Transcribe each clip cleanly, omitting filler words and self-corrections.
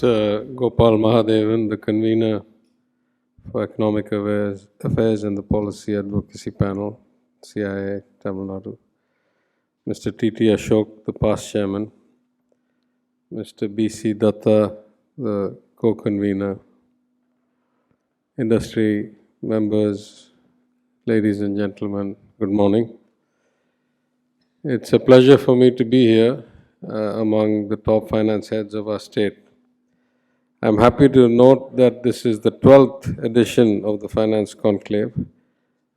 Mr. Gopal Mahadevan, the convener for Economic Affairs and the Policy Advocacy Panel, CII, Tamil Nadu. Mr. T.T. Ashok, the past chairman. Mr. B.C. Datta, the co-convener. Industry members, ladies and gentlemen, good morning. It's a pleasure for me to be here among the top finance heads of our state. I'm happy to note that this is the 12th edition of the Finance Conclave,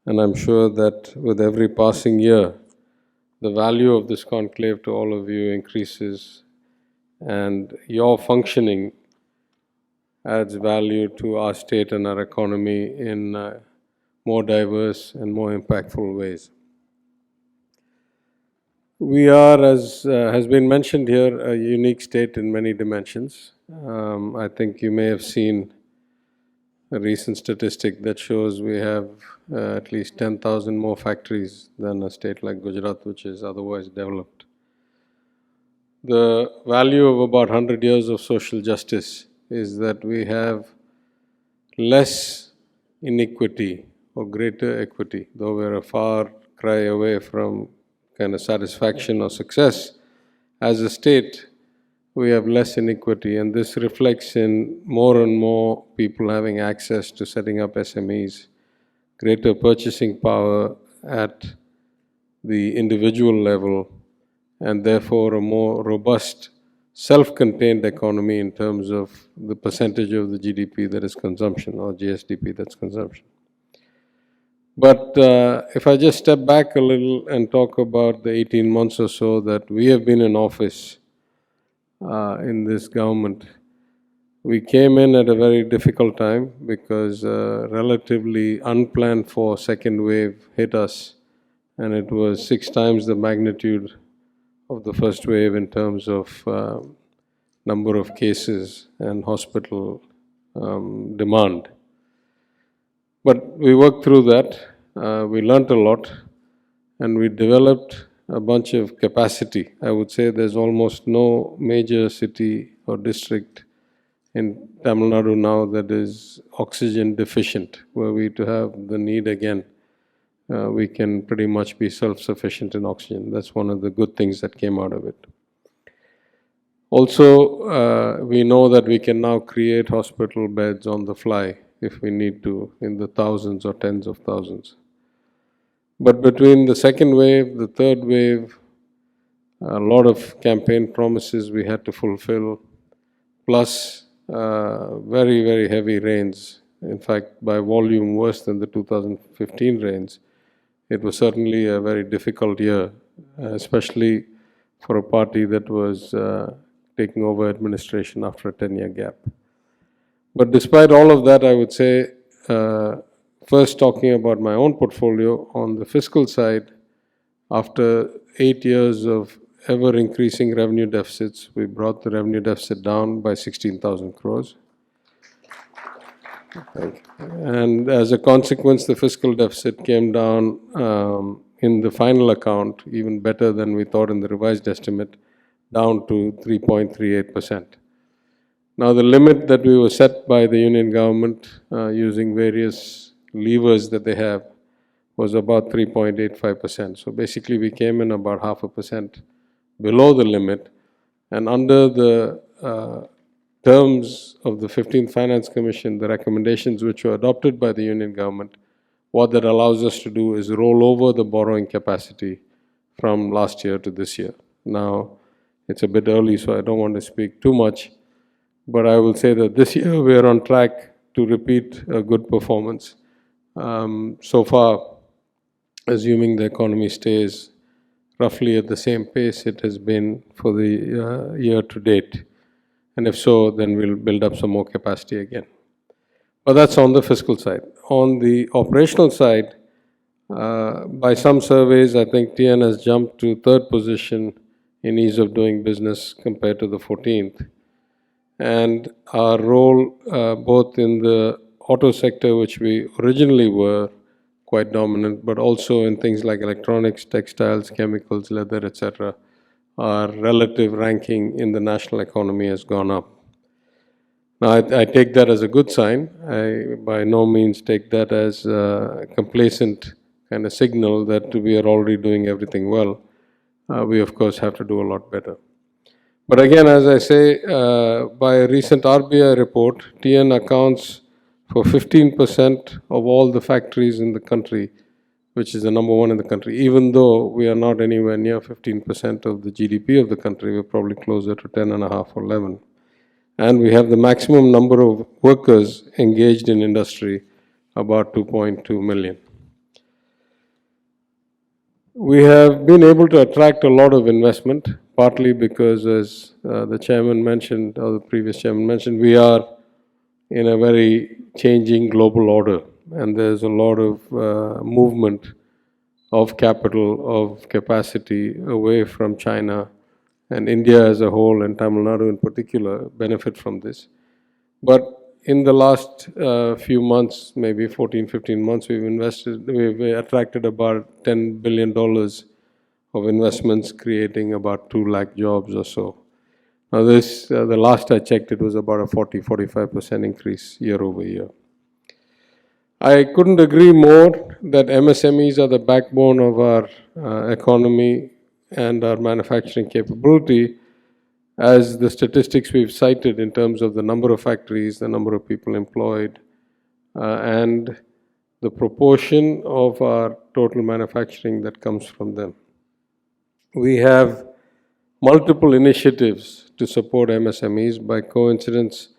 and I'm sure that with every passing year, the value of this conclave to all of you increases, and your functioning adds value to our state and our economy in more diverse and more impactful ways. We are, as has been mentioned here, a unique state in many dimensions. I think you may have seen a recent statistic that shows we have at least 10,000 more factories than a state like Gujarat, which is otherwise developed. The value of about 100 years of social justice is that we have less inequity or greater equity, though we're a far cry away from kind of satisfaction or success. As a state, we have less inequity, and this reflects in more and more people having access to setting up SMEs, greater purchasing power at the individual level, and therefore a more robust, self-contained economy in terms of the percentage of the GDP that is consumption, or GSDP that's consumption. But if I just step back a little and talk about the 18 months or so that we have been in office in this government, we came in at a very difficult time because relatively unplanned for second wave hit us, and it was 6 times the magnitude of the first wave in terms of number of cases and hospital demand. But we worked through that, we learnt a lot, and we developed a bunch of capacity. I would say there's almost no major city or district in Tamil Nadu now that is oxygen deficient. Were we to have the need again, we can pretty much be self-sufficient in oxygen. That's one of the good things that came out of it. Also, we know that we can now create hospital beds on the fly if we need to, in the thousands or tens of thousands. But between the second wave, the third wave, a lot of campaign promises we had to fulfill, plus very, very heavy rains. In fact, by volume worse than the 2015 rains. It was certainly a very difficult year, especially for a party that was taking over administration after a 10-year gap. But despite all of that, I would say, first talking about my own portfolio, on the fiscal side, after 8 years of ever-increasing revenue deficits, we brought the revenue deficit down by 16,000 crores. And as a consequence, the fiscal deficit came down in the final account, even better than we thought in the revised estimate, down to 3.38%. Now, the limit that we were set by the union government using various levers that they have was about 3.85%. So basically, we came in about 0.5% below the limit, and under the terms of the 15th Finance Commission, the recommendations which were adopted by the union government, what that allows us to do is roll over the borrowing capacity from last year to this year. Now, it's a bit early, so I don't want to speak too much, but I will say that this year we are on track to repeat a good performance. So far, assuming the economy stays roughly at the same pace it has been for the year to date. And if so, then we'll build up some more capacity again. But that's on the fiscal side. On the operational side, by some surveys, I think TN has jumped to 3rd position in ease of doing business compared to the 14th. And our role, both in the auto sector, which we originally were quite dominant, but also in things like electronics, textiles, chemicals, leather, etc., our relative ranking in the national economy has gone up. Now, I take that as a good sign. I by no means take that as a complacent kind of signal that we are already doing everything well. We, of course, have to do a lot better. But again, as I say, by a recent RBI report, TN accounts for 15% of all the factories in the country, which is the number one in the country. Even though we are not anywhere near 15% of the GDP of the country, we're probably closer to 10.5 or 11. And we have the maximum number of workers engaged in industry, about 2.2 million. We have been able to attract a lot of investment, partly because, as the chairman mentioned, or the previous chairman mentioned, we are in a very changing global order, and there's a lot of movement of capital, of capacity away from China, and India as a whole, and Tamil Nadu in particular, benefit from this. But in the last few months, maybe 14, 15 months, we've attracted about $10 billion of investments, creating about 2 lakh jobs or so. Now this, the last I checked, it was about a 40-45% increase year over year. I couldn't agree more that MSMEs are the backbone of our economy and our manufacturing capability, as the statistics we've cited in terms of the number of factories, the number of people employed, and the proportion of our total manufacturing that comes from them. We have multiple initiatives to support MSMEs. By coincidence,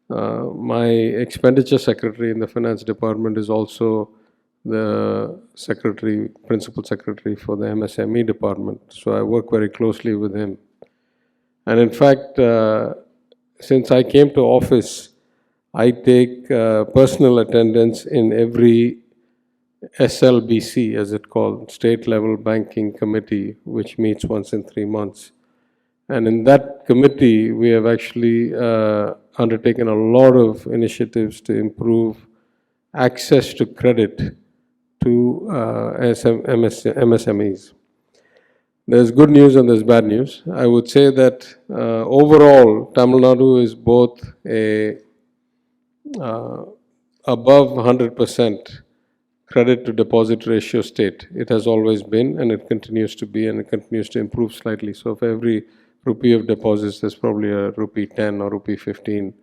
my expenditure secretary in the finance department is also the secretary, principal secretary for the MSME department. So I work very closely with him. And in fact, since I came to office, I take personal attendance in every SLBC, as it's called, State Level Banking Committee, which meets once in 3 months. And in that committee, we have actually undertaken a lot of initiatives to improve access to credit to MSMEs. There's good news and there's bad news. I would say that overall, Tamil Nadu is both a above 100% credit to deposit ratio state. It has always been, and it continues to be, and it continues to improve slightly. So for every rupee of deposits, there's probably a rupee 10 or rupee 15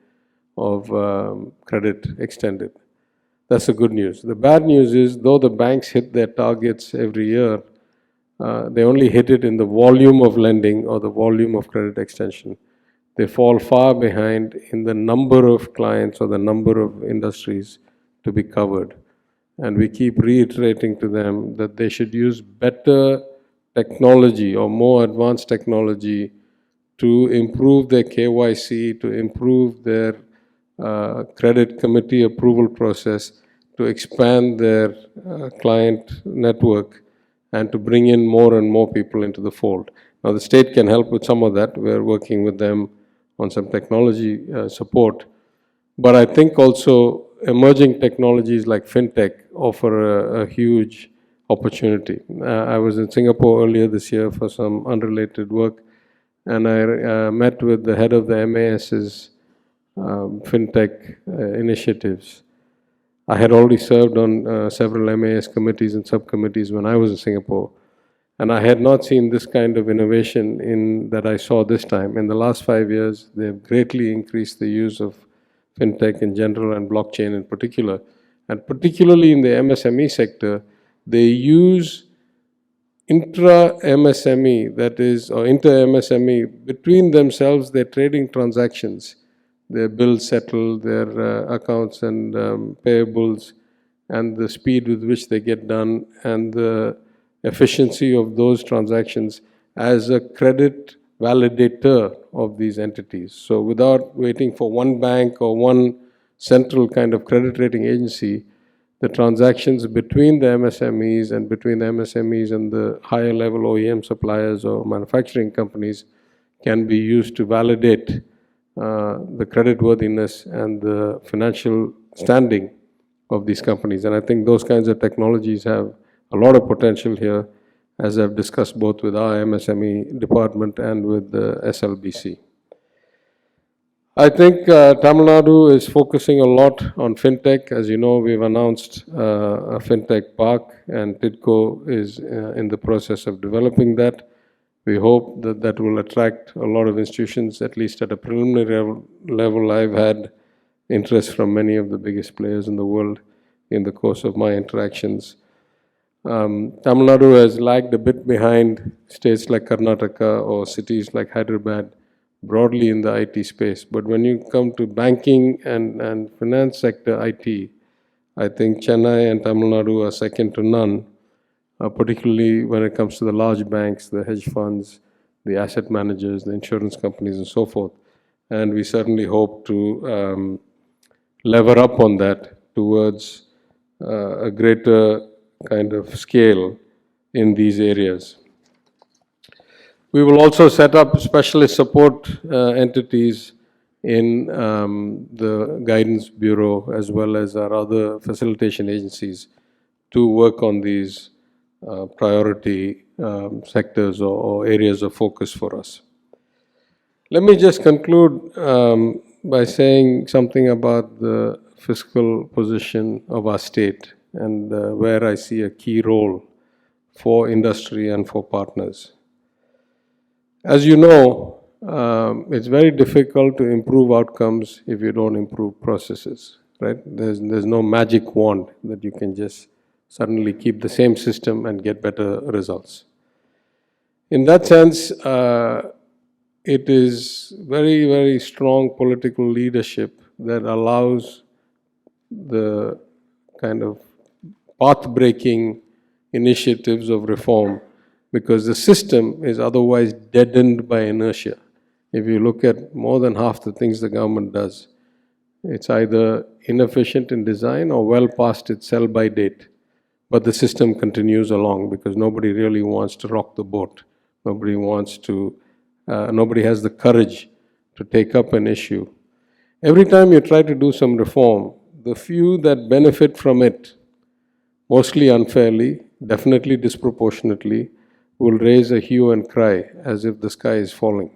of credit extended. That's the good news. The bad news is, though the banks hit their targets every year, they only hit it in the volume of lending or the volume of credit extension. They fall far behind in the number of clients or the number of industries to be covered. And we keep reiterating to them that they should use better technology or more advanced technology to improve their KYC, to improve their credit committee approval process, to expand their client network, and to bring in more and more people into the fold. Now, the state can help with some of that. We're working with them on some technology support. But I think also emerging technologies like fintech offer a huge opportunity. I was in Singapore earlier this year for some unrelated work, and I met with the head of the MAS's fintech initiatives. I had already served on several MAS committees and subcommittees when I was in Singapore, and I had not seen this kind of innovation that I saw this time. In the last 5 years, they've greatly increased the use of fintech in general and blockchain in particular. And particularly in the MSME sector, they use intra-MSME, that is, or inter-MSME, between themselves, their trading transactions, their bills settle, their accounts and payables, and the speed with which they get done, and the efficiency of those transactions as a credit validator of these entities. So without waiting for one bank or one central kind of credit rating agency, the transactions between the MSMEs and between the MSMEs and the higher level OEM suppliers or manufacturing companies can be used to validate the creditworthiness and the financial standing of these companies. And I think those kinds of technologies have a lot of potential here, as I've discussed both with our MSME department and with the SLBC. I think Tamil Nadu is focusing a lot on fintech. As you know, we've announced a fintech park, and TIDCO is in the process of developing that. We hope that that will attract a lot of institutions, at least at a preliminary level. I've had interest from many of the biggest players in the world in the course of my interactions. Tamil Nadu has lagged a bit behind states like Karnataka or cities like Hyderabad broadly in the IT space. But when you come to banking and finance sector IT, I think Chennai and Tamil Nadu are second to none, particularly when it comes to the large banks, the hedge funds, the asset managers, the insurance companies, and so forth. And we certainly hope to lever up on that towards a greater kind of scale in these areas. We will also set up specialist support entities in the Guidance Bureau as well as our other facilitation agencies to work on these priority sectors or areas of focus for us. Let me just conclude by saying something about the fiscal position of our state and where I see a key role for industry and for partners. As you know, it's very difficult to improve outcomes if you don't improve processes, right? There's no magic wand that you can just suddenly keep the same system and get better results. In that sense, it is very, very strong political leadership that allows the kind of path-breaking initiatives of reform, because the system is otherwise deadened by inertia. If you look at more than half the things the government does, it's either inefficient in design or well past its sell-by date. But the system continues along because nobody really wants to rock the boat. Nobody has the courage to take up an issue. Every time you try to do some reform, the few that benefit from it, mostly unfairly, definitely disproportionately, will raise a hue and cry as if the sky is falling.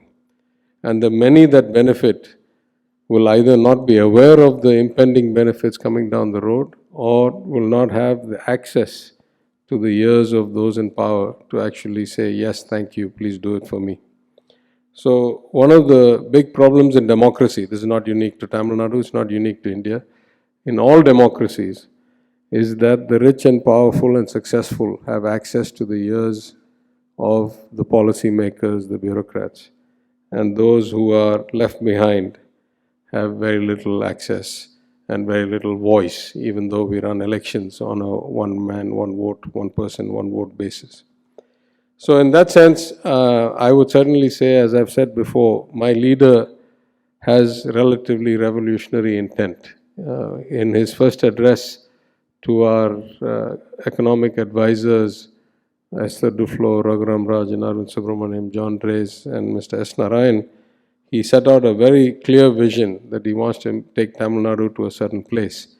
And the many that benefit will either not be aware of the impending benefits coming down the road or will not have the access to the ears of those in power to actually say, yes, thank you, please do it for me. So one of the big problems in democracy, this is not unique to Tamil Nadu, it's not unique to India, in all democracies, is that the rich and powerful and successful have access to the ears of the policymakers, the bureaucrats, and those who are left behind have very little access and very little voice, even though we run elections on a one man, one vote, one person, one vote basis. So in that sense, I would certainly say, as I've said before, my leader has relatively revolutionary intent. In his first address to our economic advisors, Esther Duflo, Raghuram Rajan, Arvind Subramaniam, John Drees, and Mr. S. Narayan, he set out a very clear vision that he wants to take Tamil Nadu to a certain place.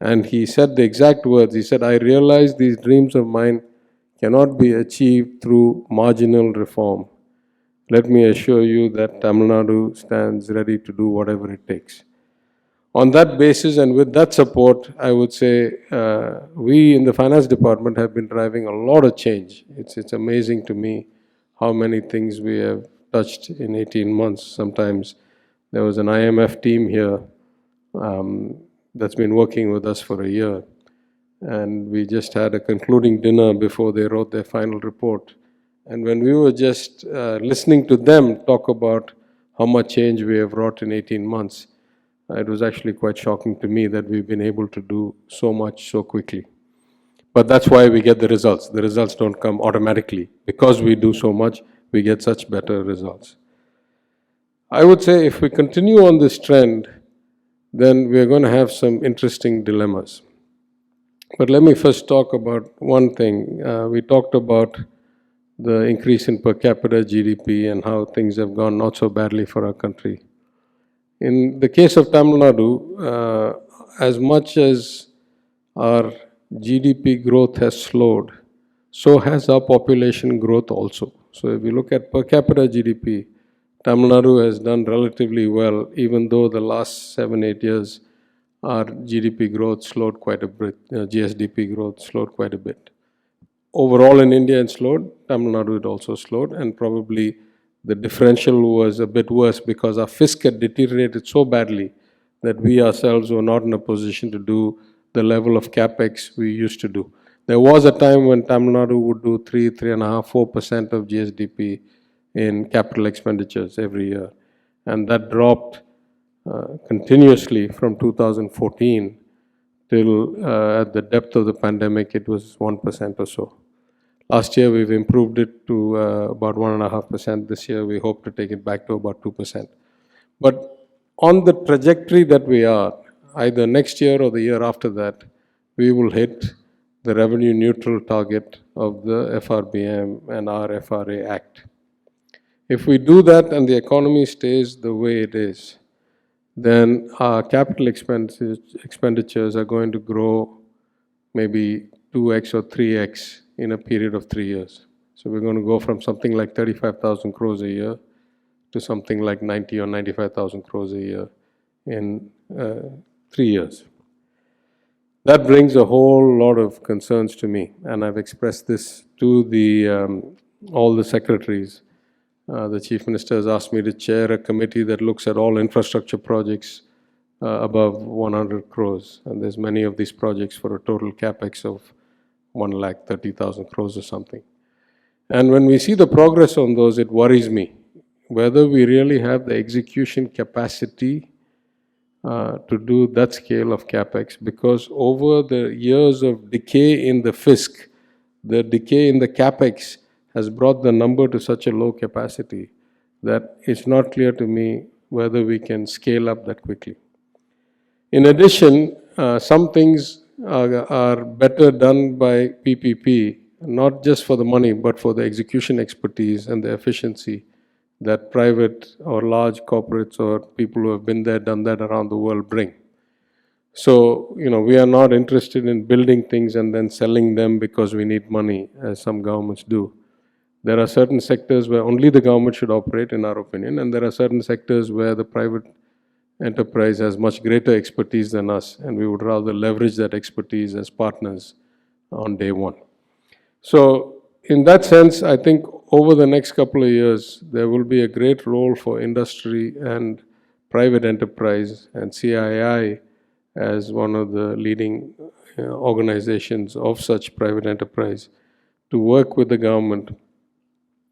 And he said the exact words, he said, I realize these dreams of mine cannot be achieved through marginal reform. Let me assure you that Tamil Nadu stands ready to do whatever it takes. On that basis and with that support, I would say we in the finance department have been driving a lot of change. It's amazing to me how many things we have touched in 18 months. Sometimes there was an IMF team here that's been working with us for a year. And we just had a concluding dinner before they wrote their final report. And when we were just listening to them talk about how much change we have wrought in 18 months, it was actually quite shocking to me that we've been able to do so much so quickly. But that's why we get the results. The results don't come automatically. Because we do so much, we get such better results. I would say if we continue on this trend, then we're going to have some interesting dilemmas. But let me first talk about one thing. We talked about the increase in per capita GDP and how things have gone not so badly for our country. In the case of Tamil Nadu, as much as our GDP growth has slowed, so has our population growth also. So if you look at per capita GDP, Tamil Nadu has done relatively well, even though the last 7-8 years our GDP growth slowed quite a bit, GSDP growth slowed quite a bit. Overall in India it slowed, Tamil Nadu it also slowed, and probably the differential was a bit worse because our fisc had deteriorated so badly that we ourselves were not in a position to do the level of capex we used to do. There was a time when Tamil Nadu would do 3.5%, 4% of GSDP in capital expenditures every year, and that dropped continuously from 2014 till at the depth of the pandemic it was 1% or so. Last year we've improved it to about 1.5%. This year we hope to take it back to about 2%. But on the trajectory that we are, either next year or the year after that, we will hit the revenue neutral target of the FRBM and our FRA Act. If we do that and the economy stays the way it is, then our capital expenditures are going to grow maybe 2x or 3x in a period of 3 years. So we're going to go from something like 35,000 crores a year to something like 90 or 95,000 crores a year in 3 years. That brings a whole lot of concerns to me, and I've expressed this to all the secretaries. The Chief Minister has asked me to chair a committee that looks at all infrastructure projects above 100 crores. And there's many of these projects for a total capex of 1,30,000 crores or something. And when we see the progress on those, it worries me whether we really have the execution capacity to do that scale of capex, because over the years of decay in the fisc, the decay in the capex has brought the number to such a low capacity that it's not clear to me whether we can scale up that quickly. In addition, some things are better done by PPP, not just for the money, but for the execution expertise and the efficiency that private or large corporates or people who have been there, done that around the world bring. So, we are not interested in building things and then selling them because we need money, as some governments do. There are certain sectors where only the government should operate, in our opinion, and there are certain sectors where the private enterprise has much greater expertise than us, and we would rather leverage that expertise as partners on day one. So, in that sense, I think over the next couple of years, there will be a great role for industry and private enterprise, and CII as one of the leading organizations of such private enterprise to work with the government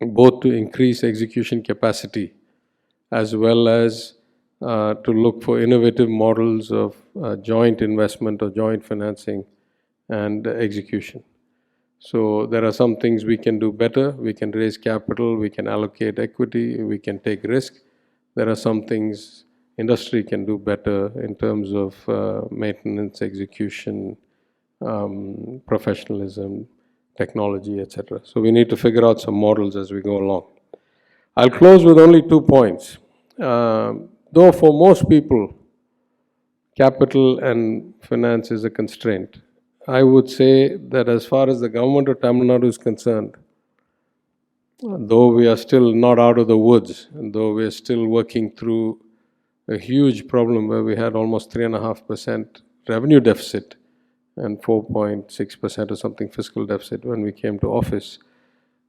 both to increase execution capacity as well as to look for innovative models of joint investment or joint financing and execution. So there are some things we can do better. We can raise capital, we can allocate equity, we can take risk. There are some things industry can do better in terms of maintenance, execution, professionalism, technology, etc. So we need to figure out some models as we go along. I'll close with only 2 points. Though for most people, capital and finance is a constraint, I would say that as far as the government of Tamil Nadu is concerned, though we are still not out of the woods, and though we are still working through a huge problem where we had almost 3.5% revenue deficit and 4.6% or something fiscal deficit when we came to office,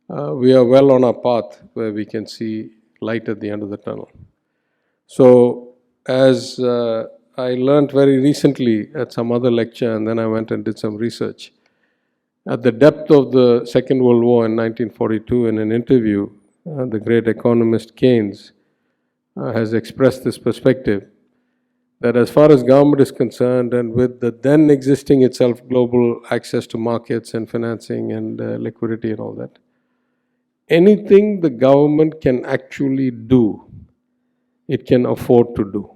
we are well on our path where we can see light at the end of the tunnel. So, as I learned very recently at some other lecture, and then I went and did some research, at the depth of the Second World War in 1942, in an interview, the great economist Keynes has expressed this perspective that as far as government is concerned, and with the then existing itself global access to markets and financing and liquidity and all that, anything the government can actually do, it can afford to do.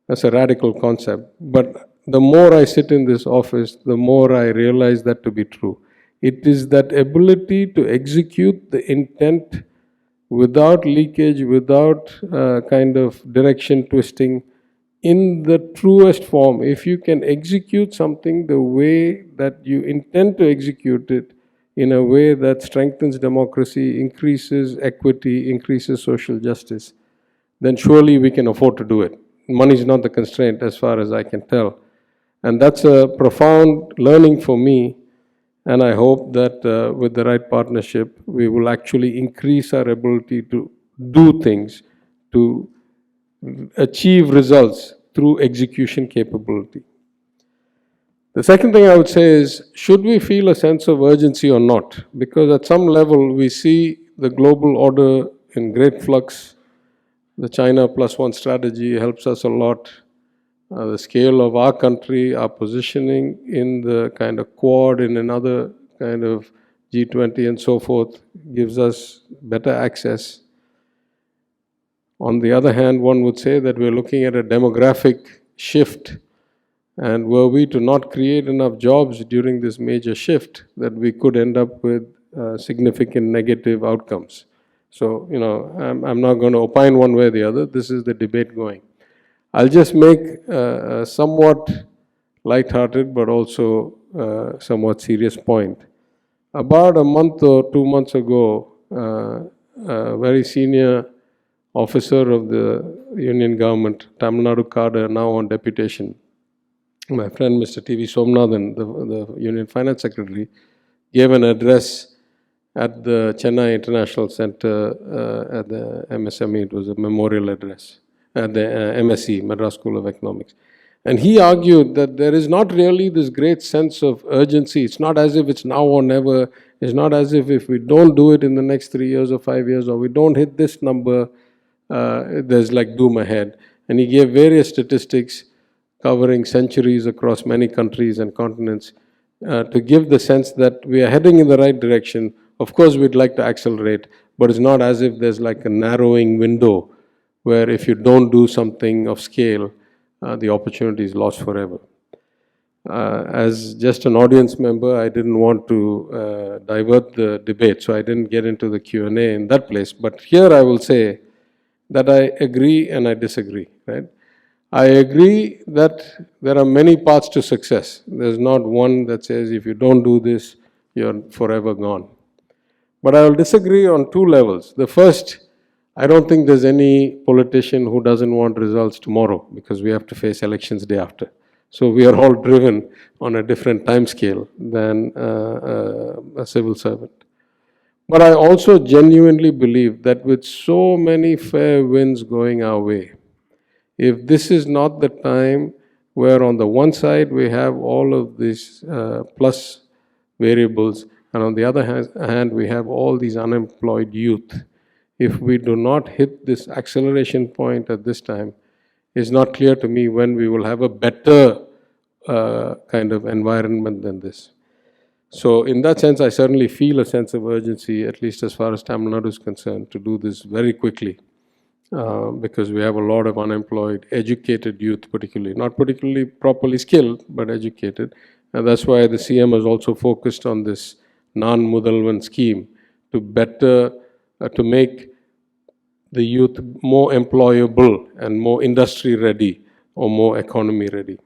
That's a radical concept. But the more I sit in this office, the more I realize that to be true. It is that ability to execute the intent without leakage, without kind of direction twisting, in the truest form. If you can execute something the way that you intend to execute it in a way that strengthens democracy, increases equity, increases social justice, then surely we can afford to do it. Money is not the constraint as far as I can tell. And that's a profound learning for me. And I hope that with the right partnership, we will actually increase our ability to do things, to achieve results through execution capability. The second thing I would say is, should we feel a sense of urgency or not? Because at some level, we see the global order in great flux. The China plus one strategy helps us a lot. The scale of our country, our positioning in the kind of Quad, in another kind of G20 and so forth, gives us better access. On the other hand, one would say that we're looking at a demographic shift, and were we to not create enough jobs during this major shift, that we could end up with significant negative outcomes. So, I'm not going to opine one way or the other. This is the debate going. I'll just make a somewhat light-hearted but also somewhat serious point. About a month or 2 months ago, a very senior officer of the union government, Tamil Nadu cadre, now on deputation, my friend Mr. T.V. Somnathan, the Union Finance Secretary, gave an address at the Chennai International Center at the MSME. It was a memorial address at the MSc, Madras School of Economics. And he argued that there is not really this great sense of urgency. It's not as if it's now or never. It's not as if we don't do it in the next 3 years or 5 years, or we don't hit this number, there's like doom ahead. And he gave various statistics covering centuries across many countries and continents to give the sense that we are heading in the right direction. Of course, we'd like to accelerate, but it's not as if there's like a narrowing window where if you don't do something of scale, the opportunity is lost forever. As just an audience member, I didn't want to divert the debate, so I didn't get into the Q&A in that place. But here I will say that I agree and I disagree, right? I agree that there are many paths to success. There's not one that says if you don't do this, you're forever gone. But I will disagree on two levels. The first, I don't think there's any politician who doesn't want results tomorrow, because we have to face elections day after. So we are all driven on a different time scale than a civil servant. But I also genuinely believe that with so many fair winds going our way, if this is not the time where on the one side we have all of these plus variables, and on the other hand we have all these unemployed youth, if we do not hit this acceleration point at this time, it's not clear to me when we will have a better kind of environment than this. So in that sense, I certainly feel a sense of urgency, at least as far as Tamil Nadu is concerned, to do this very quickly. Because we have a lot of unemployed, educated youth particularly, not particularly properly skilled, but educated. And that's why the CM has also focused on this non-Mudalvan scheme to better, to make the youth more employable and more industry ready or more economy ready.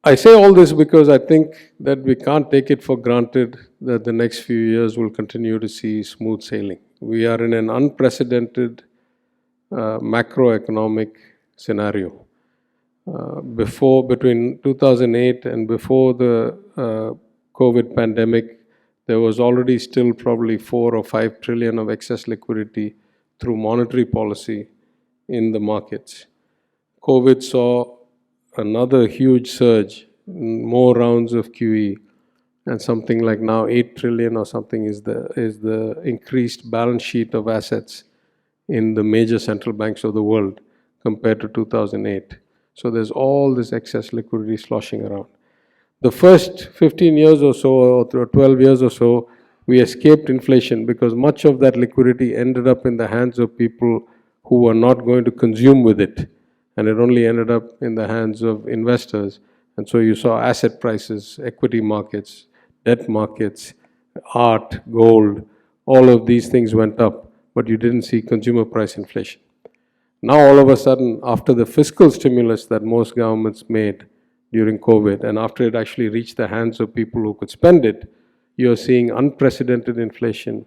I say all this because I think that we can't take it for granted that the next few years will continue to see smooth sailing. We are in an unprecedented macroeconomic scenario. Between 2008 and before the COVID pandemic, there was already still probably 4 or 5 trillion of excess liquidity through monetary policy in the markets. COVID saw another huge surge, more rounds of QE, and something like now 8 trillion or something is the increased balance sheet of assets in the major central banks of the world compared to 2008. So there's all this excess liquidity sloshing around. The first 15 years or so, or 12 years or so, we escaped inflation because much of that liquidity ended up in the hands of people who were not going to consume with it. And it only ended up in the hands of investors. And so you saw asset prices, equity markets, debt markets, art, gold, all of these things went up, but you didn't see consumer price inflation. Now all of a sudden, after the fiscal stimulus that most governments made, during COVID. And after it actually reached the hands of people who could spend it, you're seeing unprecedented inflation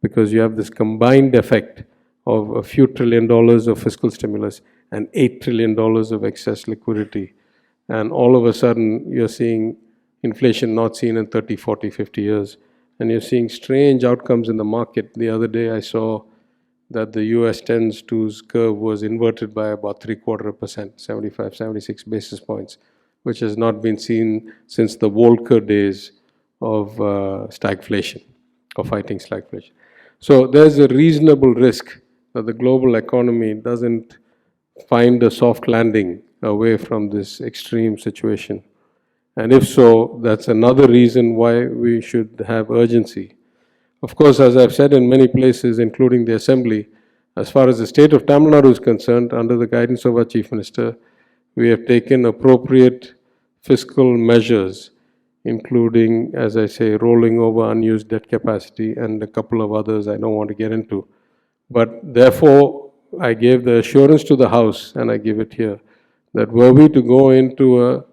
because you have this combined effect of a few $1 trillion of fiscal stimulus and $8 trillion of excess liquidity. And all of a sudden, you're seeing inflation not seen in 30, 40, 50 years. And you're seeing strange outcomes in the market. The other day, I saw that the US 10s curve was inverted by about 0.75%, 75, 76 basis points, which has not been seen since the Volcker days of stagflation, of fighting stagflation. So there's a reasonable risk that the global economy doesn't find a soft landing away from this extreme situation. And if so, that's another reason why we should have urgency. Of course, as I've said in many places, including the Assembly, as far as the state of Tamil Nadu is concerned, under the guidance of our Chief Minister, we have taken appropriate fiscal measures, including, as I say, rolling over unused debt capacity and a couple of others I don't want to get into. But therefore, I gave the assurance to the House, and I give it here, that were we to go into a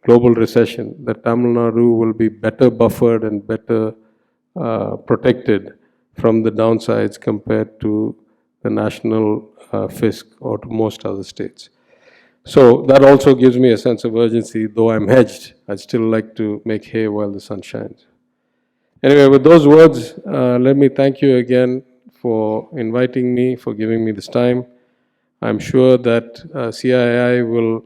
global recession, that Tamil Nadu will be better buffered and better protected from the downsides compared to the national fisc or to most other states. So that also gives me a sense of urgency. Though I'm hedged, I'd still like to make hay while the sun shines. Anyway, with those words, let me thank you again for inviting me, for giving me this time. I'm sure that CII will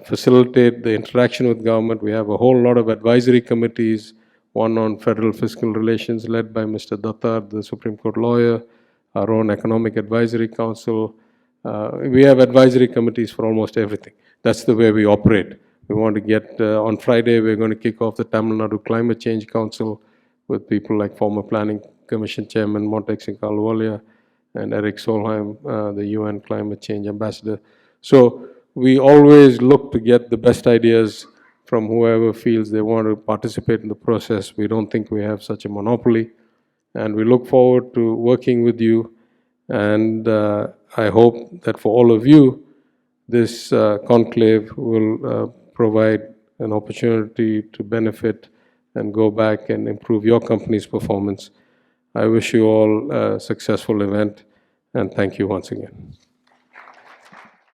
facilitate the interaction with government. We have a whole lot of advisory committees, one on federal fiscal relations led by Mr. Dattar, the Supreme Court lawyer, our own Economic Advisory Council. We have advisory committees for almost everything. That's the way we operate. We want to get, on Friday, we're going to kick off the Tamil Nadu Climate Change Council with people like former Planning Commission Chairman Montek Singh Ahluwalia and Eric Solheim, the UN Climate Change Ambassador. So we always look to get the best ideas from whoever feels they want to participate in the process. We don't think we have such a monopoly. And we look forward to working with you. And I hope that for all of you, this conclave will provide an opportunity to benefit and go back and improve your company's performance. I wish you all a successful event, and thank you once again.